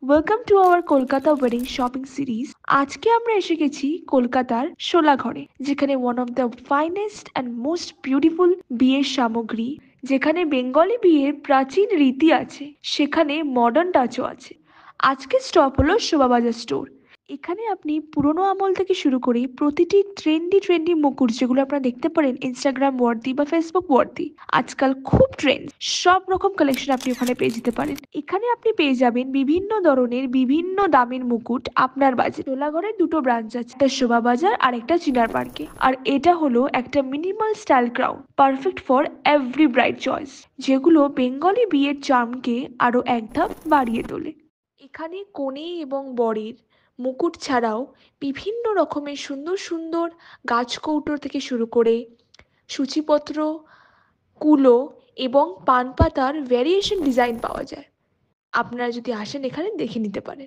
Welcome to our Kolkata wedding shopping series. আজকে আমরা এসে গেছি কলকাতার শোলাঘরে, যেখানে one of the finest and most beautiful বিয়ের সামগ্রী, যেখানে বেঙ্গলি বিয়ের প্রাচীন রীতি আছে, সেখানে মডার্ন টাচও আছে। আজকের স্টপ হলো শোভাবাজার স্টোর। এখানে আপনি পুরোনো আমল থেকে শুরু করে প্রতিটি ট্রেন্ডি মুকুট, যেগুলো আপনারা দেখতে পারেন ইনস্টাগ্রাম ওয়ার্দি বা ফেসবুক ওয়ার্দি, আজকাল খুব ট্রেন্ড, সব রকম কালেকশন আপনি ওখানে পেয়ে যেতে পারেন। এখানে আপনি পেয়ে যাবেন বিভিন্ন ধরনের বিভিন্ন দামের মুকুট আপনার বাজেট। টোলাগড়ের দুটো ব্রাঞ্চ আছে, একটা শোভাবাজার আর একটা চিনার পার্কে। আর এটা হলো একটা minimal style crown, perfect for every bride choice, যেগুলো বেঙ্গলি বিয়ের চার্মকে আরো এক ধাপ বাড়িয়ে তোলে। এখানে কনে এবং বরের মুকুট ছাড়াও বিভিন্ন রকমের সুন্দর সুন্দর গাছকৌটো থেকে শুরু করে সূচিপত্র, কুলো এবং পান পাতার ভ্যারিয়েশন ডিজাইন পাওয়া যায়। আপনারা যদি আসেন এখানে দেখে নিতে পারেন।